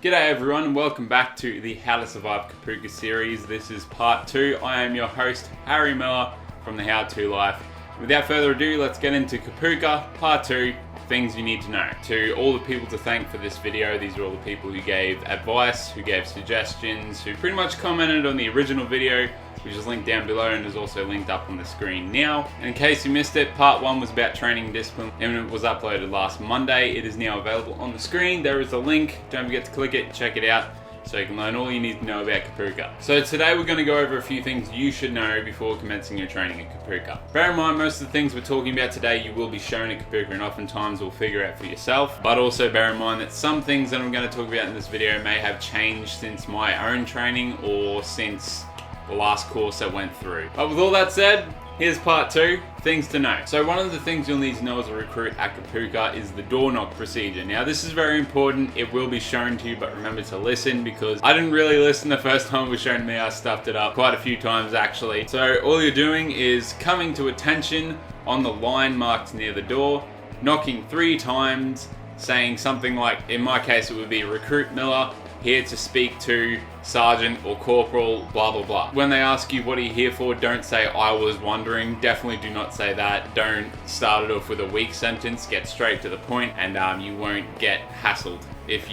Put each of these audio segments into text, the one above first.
G'day everyone and welcome back to the How to Survive Kapooka series. This is part 2. I am your host, Harry Miller from the How To Life. Without further ado, let's get into Kapooka, part 2, things you need to know. To all the people to thank for this video, these are all the people who gave advice, who gave suggestions, who pretty much commented on the original video, which is linked down below and is also linked up on the screen now. And in case you missed it, part 1 was about training discipline and it was uploaded last Monday. It is now available on the screen. There is a link. Don't forget to click it, check it out, so you can learn all you need to know about Kapooka. So today we're going to go over a few things you should know before commencing your training at Kapooka. Bear in mind, most of the things we're talking about today you will be shown at Kapooka and oftentimes will figure out for yourself. But also bear in mind that some things that I'm going to talk about in this video may have changed since my own training or since the last course I went through. But with all that said, here's part 2, things to know. So one of the things you'll need to know as a recruit at Kapooka is the door knock procedure. Now this is very important. It will be shown to you, but remember to listen because I didn't really listen the first time it was shown to me. I stuffed it up quite a few times actually. So all you're doing is coming to attention on the line marked near the door, knocking 3 times, saying something like, in my case it would be Recruit Miller, here to speak to Sergeant or Corporal, blah blah blah. When they ask you what are you here for, don't say I was wondering. Definitely do not say that. Don't start it off with a weak sentence. Get straight to the point and you won't get hassled if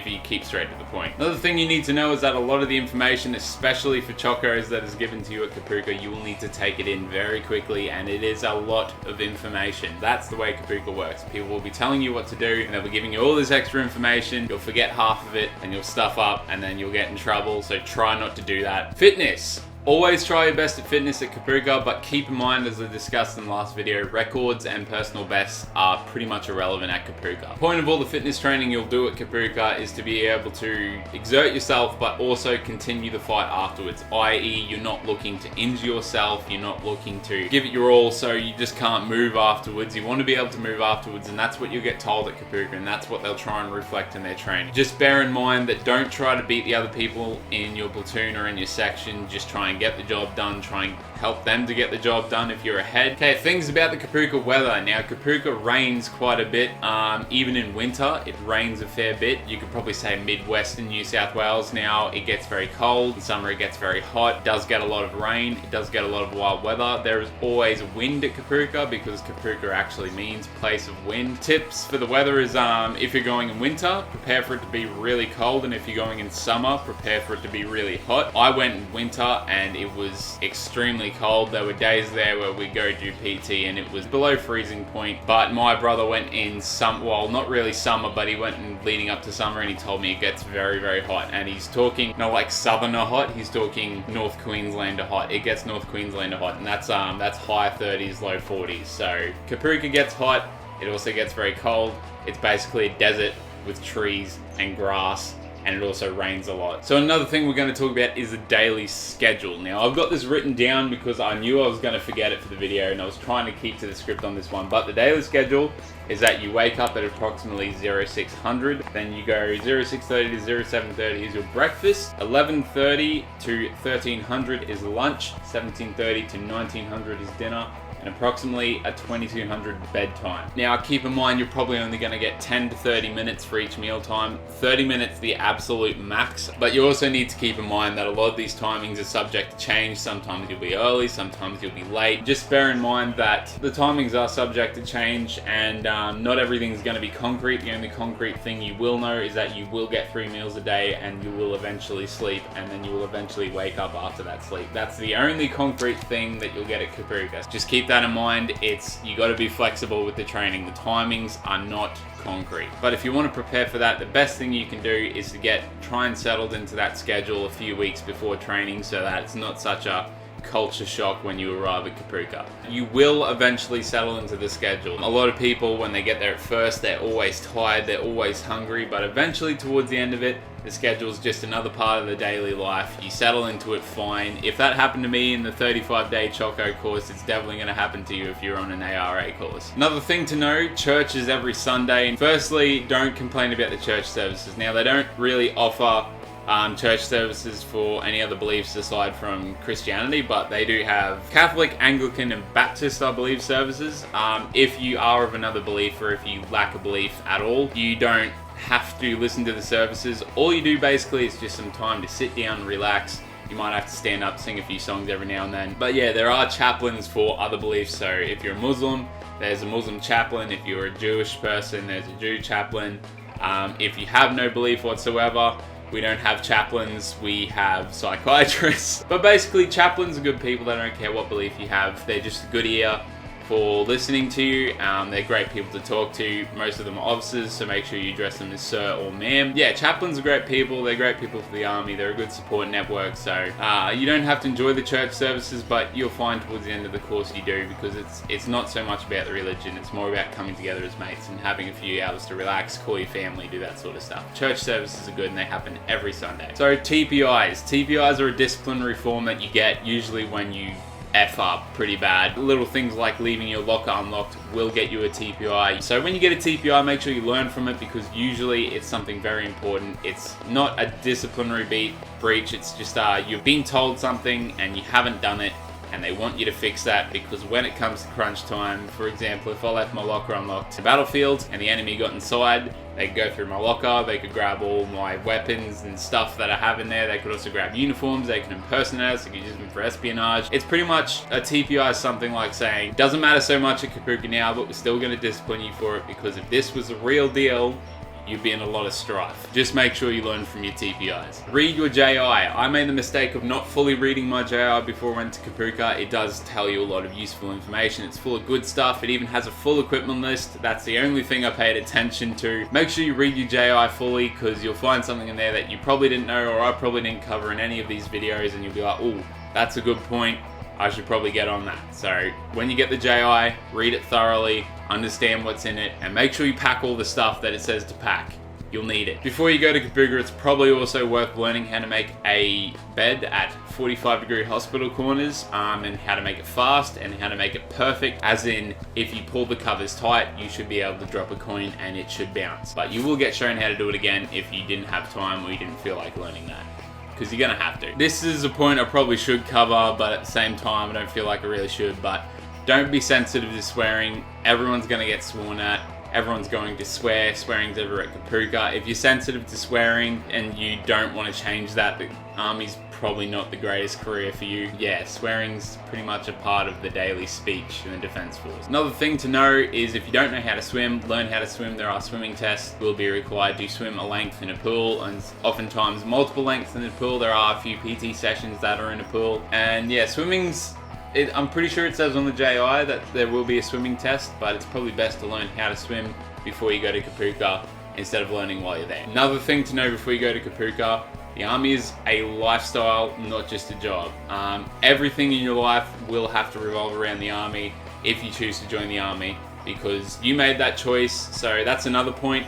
you keep straight to the point. Another thing you need to know is that a lot of the information, especially for chocos, that is given to you at Kapooka, you will need to take it in very quickly, and it is a lot of information. That's the way Kapooka works. People will be telling you what to do, and they'll be giving you all this extra information. You'll forget half of it, and you'll stuff up, and then you'll get in trouble, so try not to do that. Fitness. Always try your best at fitness at Kapooka, but keep in mind, as I discussed in the last video, records and personal bests are pretty much irrelevant at Kapooka. The point of all the fitness training you'll do at Kapooka is to be able to exert yourself, but also continue the fight afterwards, i.e. you're not looking to injure yourself, you're not looking to give it your all so you just can't move afterwards. You want to be able to move afterwards, and that's what you'll get told at Kapooka, and that's what they'll try and reflect in their training. Just bear in mind that don't try to beat the other people in your platoon or in your section. Just try and get the job done, try and help them to get the job done if you're ahead. Okay, things about the Kapooka weather. Now Kapooka rains quite a bit, even in winter it rains a fair bit. You could probably say Midwestern New South Wales now it gets very cold, in summer it gets very hot, it does get a lot of rain, it does get a lot of wild weather. There is always wind at Kapooka because Kapooka actually means place of wind. Tips for the weather is if you're going in winter, prepare for it to be really cold, and if you're going in summer, prepare for it to be really hot. I went in winter and it was extremely cold. There were days there where we go do PT and it was below freezing point, but my brother went in well, not really summer, but he went in leading up to summer and he told me it gets very, very hot. And he's talking not like southerner hot, he's talking North Queenslander hot. It gets North Queenslander hot, and that's high 30s, low 40s. So Kapooka gets hot, it also gets very cold. It's basically a desert with trees and grass, and it also rains a lot. So another thing we're going to talk about is the daily schedule. Now I've got this written down because I knew I was going to forget it for the video and I was trying to keep to the script on this one. But the daily schedule is that you wake up at approximately 0600, then you go 0630 to 0730 is your breakfast, 1130 to 1300 is lunch, 1730 to 1900 is dinner, and approximately a 2200 bedtime. Now keep in mind you're probably only going to get 10 to 30 minutes for each meal time, 30 minutes the absolute max, but you also need to keep in mind that a lot of these timings are subject to change. Sometimes you'll be early, sometimes you'll be late. Just bear in mind that the timings are subject to change, and not everything's going to be concrete. The only concrete thing you will know is that you will get 3 meals a day and you will eventually sleep, and then you will eventually wake up after that sleep. That's the only concrete thing that you'll get at Kapooka. Just keep that in mind. You got to be flexible with the training. The timings are not concrete. But if you want to prepare for that, the best thing you can do is to try and settled into that schedule a few weeks before training so that it's not such a culture shock when you arrive at Kapooka. You will eventually settle into the schedule. A lot of people, when they get there at first, they're always tired, they're always hungry, but eventually towards the end of it, the schedule is just another part of the daily life. You settle into it fine. If that happened to me in the 35-day Choco course, it's definitely going to happen to you if you're on an ARA course. Another thing to know, church is every Sunday. Firstly, don't complain about the church services. Now, they don't really offer church services for any other beliefs aside from Christianity, but they do have Catholic, Anglican, and Baptist, I believe, services. If you are of another belief or if you lack a belief at all, you don't have to listen to the services. All you do basically is just some time to sit down and relax. You might have to stand up, sing a few songs every now and then. But yeah, there are chaplains for other beliefs. So if you're a Muslim, there's a Muslim chaplain. If you're a Jewish person, there's a Jew chaplain. If you have no belief whatsoever, we don't have chaplains, we have psychiatrists. But basically, chaplains are good people. They don't care what belief you have. They're just a good ear for listening to you. They're great people to talk to. Most of them are officers, so make sure you address them as sir or ma'am. Yeah, chaplains are great people. They're great people for the army. They're a good support network. So you don't have to enjoy the church services, but you'll find towards the end of the course you do, because it's not so much about the religion. It's more about coming together as mates and having a few hours to relax, call your family, do that sort of stuff. Church services are good and they happen every Sunday. So TPIs. TPIs are a disciplinary form that you get usually when you F up pretty bad. Little things like leaving your locker unlocked will get you a TPI. So when you get a TPI, make sure you learn from it, because usually it's something very important. It's not a disciplinary breach. It's just you've been told something and you haven't done it, and they want you to fix that, because when it comes to crunch time, for example, if I left my locker unlocked in the battlefield and the enemy got inside, they could go through my locker, they could grab all my weapons and stuff that I have in there. They could also grab uniforms, they could impersonate us, they could use them for espionage. It's pretty much a TPI is something like saying, doesn't matter so much at Kapooka now, but we're still going to discipline you for it, because if this was a real deal, you'd be in a lot of strife. Just make sure you learn from your TPIs. Read your JI. I made the mistake of not fully reading my JI before I went to Kapooka. It does tell you a lot of useful information. It's full of good stuff. It even has a full equipment list. That's the only thing I paid attention to. Make sure you read your JI fully, because you'll find something in there that you probably didn't know, or I probably didn't cover in any of these videos, and you'll be like, oh, that's a good point. I should probably get on that. So when you get the JI, read it thoroughly, understand what's in it, and make sure you pack all the stuff that it says to pack. You'll need it. Before you go to Kapooka, it's probably also worth learning how to make a bed at 45-degree hospital corners, and how to make it fast and how to make it perfect, as in if you pull the covers tight, you should be able to drop a coin and it should bounce. But you will get shown how to do it again if you didn't have time or you didn't feel like learning that, because you're gonna have to. This is a point I probably should cover, but at the same time I don't feel like I really should. But don't be sensitive to swearing. Everyone's gonna get sworn at. Everyone's going to swear. Swearing's everywhere at Kapooka. If you're sensitive to swearing and you don't want to change that, the Army's probably not the greatest career for you. Yeah, swearing's pretty much a part of the daily speech in the Defence Force. Another thing to know is if you don't know how to swim, learn how to swim. There are swimming tests will be required. You swim a length in a pool, and oftentimes multiple lengths in a pool. There are a few PT sessions that are in a pool. And yeah, swimming's I'm pretty sure it says on the JI that there will be a swimming test, but it's probably best to learn how to swim before you go to Kapooka instead of learning while you're there. Another thing to know before you go to Kapooka, the Army is a lifestyle, not just a job. Everything in your life will have to revolve around the Army if you choose to join the Army, because you made that choice. So that's another point.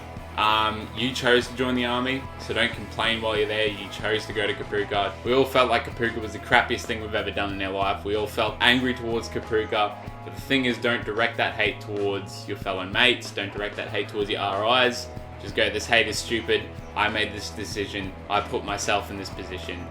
You chose to join the Army, so don't complain while you're there. You chose to go to Kapooka. We all felt like Kapooka was the crappiest thing we've ever done in our life. We all felt angry towards Kapooka. But the thing is, don't direct that hate towards your fellow mates. Don't direct that hate towards your RIs. Just go, this hate is stupid. I made this decision. I put myself in this position.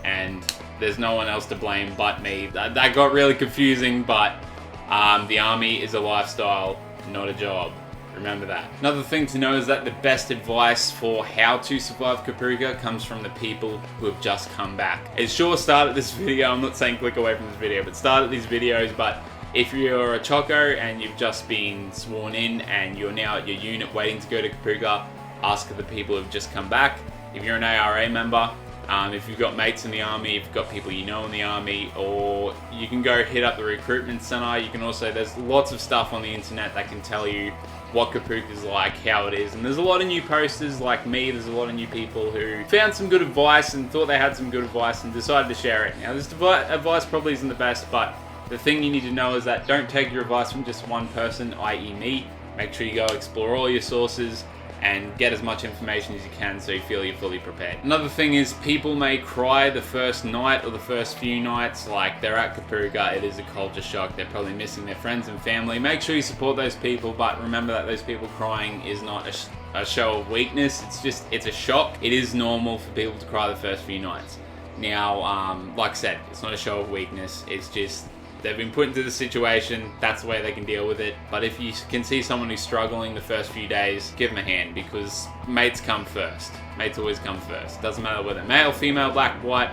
And there's no one else to blame but me. That got really confusing, but the Army is a lifestyle, not a job. Remember that. Another thing to know is that the best advice for how to survive Kapooka comes from the people who have just come back. It's sure started this video, I'm not saying click away from this video, but started these videos. But if you're a choco and you've just been sworn in and you're now at your unit waiting to go to Kapooka, ask the people who have just come back. If you're an ARA member, if you've got mates in the Army, if you've got people you know in the Army, or you can go hit up the recruitment center. You can also, there's lots of stuff on the internet that can tell you what Kapooka is like, how it is. And there's a lot of new posters like me. There's a lot of new people who found some good advice and thought they had some good advice and decided to share it. Now, this advice probably isn't the best, but the thing you need to know is that don't take your advice from just one person, i.e. me. Make sure you go explore all your sources and get as much information as you can so you feel you're fully prepared. Another thing is, people may cry the first night or the first few nights, like they're at Kapooka, it is a culture shock, they're probably missing their friends and family. Make sure you support those people, but remember that those people crying is not a show of weakness, it's a shock. It is normal for people to cry the first few nights. Now, like I said, it's not a show of weakness, it's just They've been put into the situation, that's the way they can deal with it. But if you can see someone who's struggling the first few days, give them a hand, because mates come first. Mates always come first. Doesn't matter whether male, female, black, white.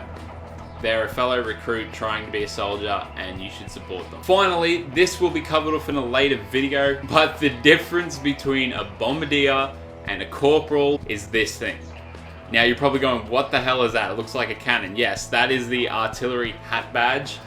They're a fellow recruit trying to be a soldier, and you should support them. Finally, this will be covered off in a later video, but the difference between a Bombardier and a Corporal is this thing. Now you're probably going, what the hell is that? It looks like a cannon. Yes, that is the artillery hat badge.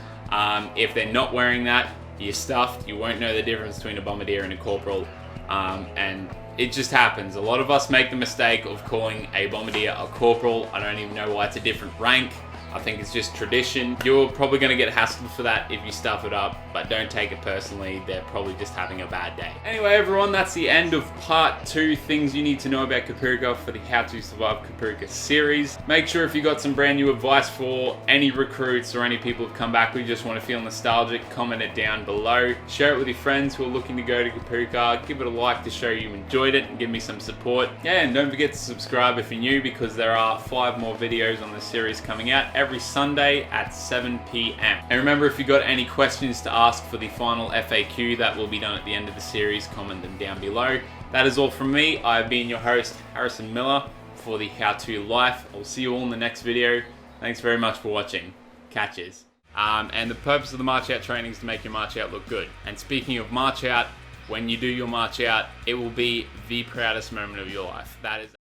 If they're not wearing that, you're stuffed. You won't know the difference between a Bombardier and a Corporal. And it just happens. A lot of us make the mistake of calling a Bombardier a Corporal. I don't even know why it's a different rank. I think it's just tradition. You're probably going to get hassled for that if you stuff it up, but don't take it personally. They're probably just having a bad day. Anyway, everyone, that's the end of part 2, things you need to know about Kapooka for the How to Survive Kapooka series. Make sure if you got some brand new advice for any recruits or any people who've come back who just want to feel nostalgic, comment it down below. Share it with your friends who are looking to go to Kapooka. Give it a like to show you enjoyed it and give me some support. Yeah, and don't forget to subscribe if you're new, because there are 5 more videos on this series coming out every Sunday at 7 p.m. And remember, if you've got any questions to ask for the final FAQ that will be done at the end of the series, comment them down below. That is all from me. I've been your host, Harrison Miller, for the How To Life. I'll see you all in the next video. Thanks very much for watching. Catches. And the purpose of the march out training is to make your march out look good. And speaking of march out, when you do your march out, it will be the proudest moment of your life. That is